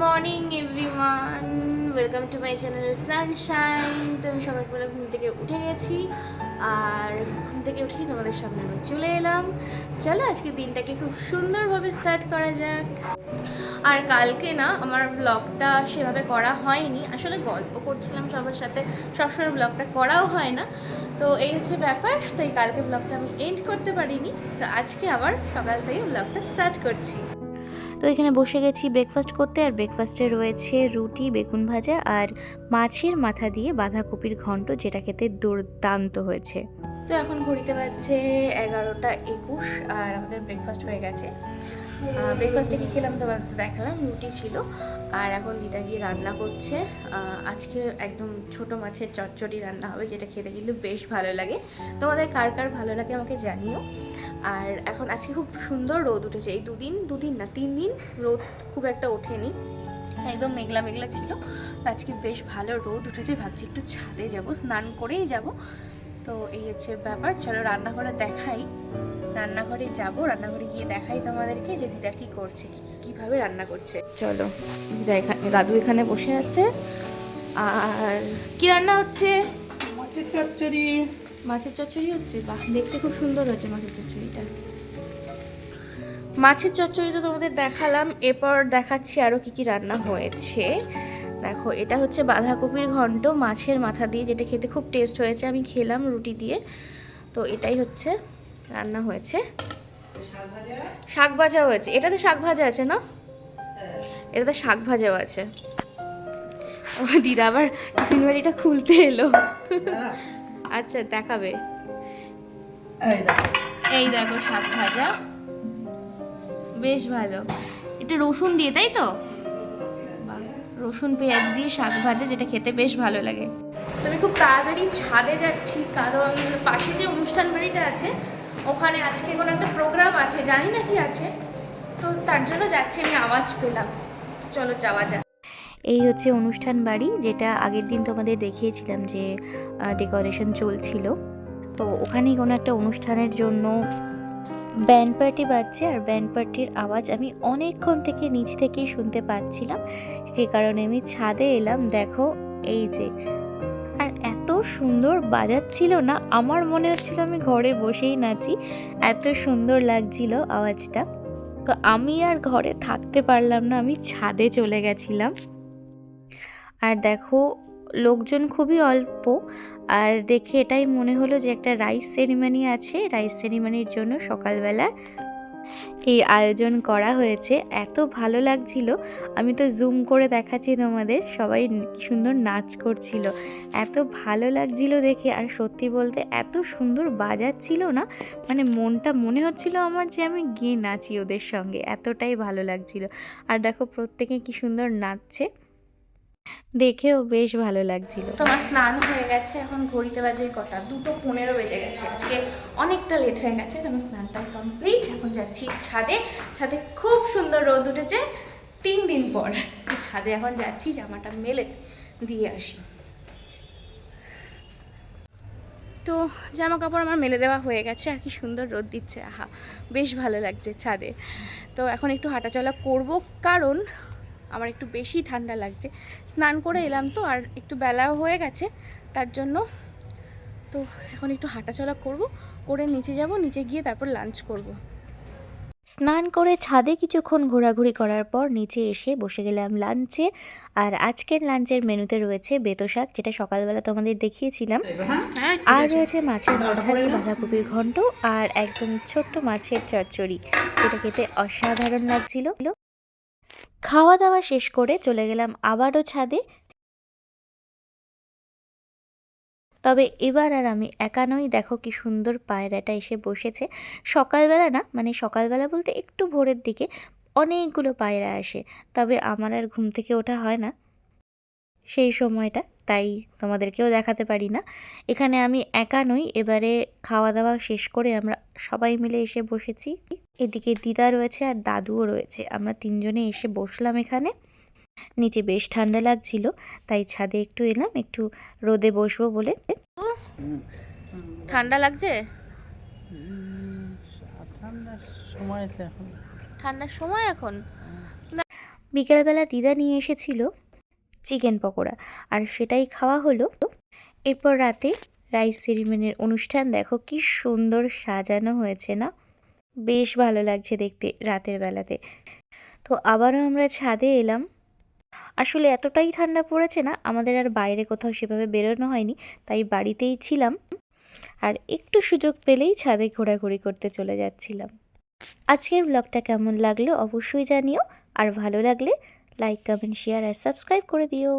Morning everyone, welcome to my channel Sunshine. তো আমি সকালবেলা ঘুম থেকে উঠে গেছি, আর ঘুম থেকে উঠেই তোমাদের সামনে আমি চলে এলাম। চলো আজকে দিনটাকে খুব সুন্দরভাবে স্টার্ট করা যাক। আর কালকে না আমার ব্লগটা সেভাবে করা হয়নি, আসলে গল্প করছিলাম সবার সাথে, সবসময় ব্লগটা করাও হয় না। তো এই হচ্ছে ব্যাপার, তাই কালকে ব্লগটা আমি এন্ড করতে পারিনি। তো আজকে আবার সকাল থেকে ব্লগটা স্টার্ট করছি। তো এখানে বসে গেছি ব্রেকফাস্ট করতে, আর ব্রেকফাস্টে রয়েছে রুটি, বেগুন ভাজা আর মাছের মাথা দিয়ে বাঁধাকপির ঘন্ট, যেটা খেতে দুর্দান্ত হয়েছে। তো এখন ঘড়িতে বাজছে 11:21, আর আমাদের ব্রেকফাস্ট হয়ে গেছে। ব্রেকফাস্টে কী খেলাম তোমাদের দেখালাম, রুটি ছিল। আর এখন দিদা গিয়ে রান্না করছে। আজকে একদম ছোট মাছের চচ্চড়ি রান্না হবে, যেটা খেতে কিন্তু বেশ ভালো লাগে। তোমাদের কার কার ভালো লাগে আমাকে জানিও। আর এখন আজকে খুব সুন্দর রোদ উঠেছে, এই দুদিন না 3 দিন রোদ খুব একটা ওঠেনি, একদম মেঘলা মেঘলা ছিল। আজকে বেশ ভালো রোদ উঠেছে, ভাবছি একটু ছাদে যাব, স্নান করেই যাব। তো এই হচ্ছে ব্যাপার, চলো রান্নাঘরে দেখাই। রান্নাঘরে যাব, রান্নাঘরে গিয়ে দেখাই তোমাদেরকে যে দিদা কি করছে, কিভাবে রান্না করছে। চলো, দিদা এখানে, দাদু এখানে বসে আছে। আর কি রান্না হচ্ছে? মাছের চচ্চড়ি। মাছের চচ্চড়ি হচ্ছে, বাহ, দেখতে খুব সুন্দর হয়েছে মাছের চচ্চড়িটা। মাছের চচ্চড়ি তো তোমাদের দেখালাম, এরপর দেখাচ্ছি আরও কি কি রান্না হয়েছে। দেখো, এটা হচ্ছে বাঁধাকপির ঘন্ট মাছের মাথা দিয়ে, যেটা খেতে খুব টেস্ট হয়েছে, আমি খেলাম রুটি দিয়ে। তো এটাই হচ্ছে রান্না হয়েছে। শাক ভাজা হয়েছে, এটাতে শাক ভাজা আছে না? এটাতে শাক ভাজাও আছে। ও দিদা আবার টিফিন বাড়িটা খুলতে এলো। আচ্ছা, দেখাবে। এই দেখো শাক ভাজা, বেশ ভালো। এটা রসুন দিয়ে, তাই তো? রসুন পেঁয়াজ দিয়ে শাক ভাজা, যেটা খেতে বেশ ভালো লাগে। তো আমি খুব তাড়াতাড়ি ছাদে যাচ্ছি, কারণ পাশে যে অনুষ্ঠান বাড়িটা আছে, ওখানে আজকে কোনো একটা প্রোগ্রাম আছে, জানি না কি আছে, তো তার জন্য যাচ্ছি। আমি আওয়াজ পেলাম, চলো যাওয়া যাক। এই হচ্ছে অনুষ্ঠান বাড়ি, যেটা আগের দিন তোমাদের দেখিয়েছিলাম যে ডেকোরেশন চলছিল। তো ওখানেই কোনো একটা অনুষ্ঠানের জন্য ব্যান্ড পার্টি বাজছে, আর ব্যান্ড পার্টির আওয়াজ আমি অনেকক্ষণ থেকে নিচ থেকেই শুনতে পাচ্ছিলাম, যে কারণে আমি ছাদে এলাম। দেখো এই যে, আর এত সুন্দর বাজাচ্ছিল না, আমার মনে হচ্ছিল আমি ঘরে বসেই নাচি, এত সুন্দর লাগছিল আওয়াজটা। তো আমি আর ঘরে থাকতে পারলাম না, আমি ছাদে চলে গেছিলাম। আর দেখো, লোকজন খুবই অল্প, আর দেখে এটাই মনে হলো যে একটা রাইস সেরিমনি আছে, রাইস সেরিমনির জন্য সকালবেলা এই আয়োজন করা হয়েছে। এত ভালো লাগছিল, আমি তো জুম করে দেখাচ্ছি তোমাদের, সবাই কি সুন্দর নাচ করছিল, এত ভালো লাগছিল দেখে। আর সত্যি বলতে এত সুন্দর বাজাচ্ছিল না, মানে মনটা মনে হচ্ছিল আমার যে আমি গিয়ে নাচি ওদের সঙ্গে, এতটাই ভালো লাগছিল। আর দেখো প্রত্যেকে কি সুন্দর নাচছে, দেখেও বেশ ভালো লাগছিল। তোমার স্নান হয়ে গেছে, এখন ঘড়িতে বাজে কটা, 2:15 বেজে গেছে, আজকে অনেকটা লেট হয়ে গেছে। তোমার স্নানটা কমপ্লিট, এখন যাচ্ছি ছাদে। ছাদে খুব সুন্দর রোদ উঠেছে 3 দিন পর, ছাদে এখন যাচ্ছি জামাটা মেলে দিয়ে আসি। তো জামা কাপড় আমার মেলে দেওয়া হয়ে গেছে, আর কি সুন্দর রোদ দিচ্ছে, আহা বেশ ভালো লাগছে ছাদে। তো এখন একটু হাঁটাচলা করব, কারণ আমার একটু বেশি ঠান্ডা লাগছে। স্নান করে এলাম তো, আর একটু বেলাও হয়ে গেছে, তার জন্য। তো এখন একটু হাঁটাচলা করব, করে নিচে যাব, নিচে গিয়ে তারপর লাঞ্চ করব। স্নান করে ছাদে কিছুক্ষণ ঘোরাঘুরি করার পর নিচে এসে বসে গেলাম লাঞ্চে। আর আজকের লাঞ্চের মেনুতে রয়েছে বেতো শাক, যেটা সকালবেলা তোমাদের দেখিয়েছিলাম, আর রয়েছে মাছের মাথা দিয়ে বাঁধাকপির ঘন্ট, আর একদম ছোট্ট মাছের চচ্চড়ি, যেটা খেতে অসাধারণ লাগছিল। খাওয়া দাওয়া শেষ করে চলে গেলাম আবারও ছাদে। তবে এবার আর আমি একা নই, দেখো কি সুন্দর পায়রাটা এসে বসেছে। সকালবেলা না, মানে সকালবেলা বলতে একটু ভোরের দিকে অনেকগুলো পায়রা আসে, তবে আমার আর ঘুম থেকে ওঠা হয় না সেই সময়টা, তাই তোমাদেরকেও দেখাতে পারি না। এখানে আমি একা নই, এবারে খাওয়া দাওয়া শেষ করে আমরা সবাই মিলে এসে বসেছি। এদিকে দিদা রয়েছে আর দাদুও রয়েছে, আমরা 3জনে এসে বসলাম এখানে। নিচে বেশ ঠান্ডা লাগছিল, তাই ছাদে একটু এলাম, একটু রোদে বসবো বলে। ঠান্ডা লাগছে? ঠান্ডার সময় এখন। ঠান্ডার সময় এখন বিকালবেলা দিদা নিয়ে এসেছিল চিকেন পকোড়া, আর সেটাই খাওয়া হলো। এরপর রাতে রাইস সেরিমনির অনুষ্ঠান দেখো কি সুন্দর সাজানো হয়েছে না, বেশ ভালো লাগছে দেখতে রাতের বেলাতে। তো আবারও আমরা ছাদে এলাম। আসলে এতটাই ঠান্ডা পড়েছে না, আমাদের আর বাইরে কোথাও সেভাবে বেরোনো হয়নি, তাই বাড়িতেই ছিলাম। আর একটু সুযোগ পেলেই ছাদে ঘোরাঘুরি করতে চলে যাচ্ছিলাম। আজকের ব্লগটা কেমন লাগলো অবশ্যই জানিও, আর ভালো লাগলে লাইক, কমেন্ট, শেয়ার আর সাবস্ক্রাইব করে দিও।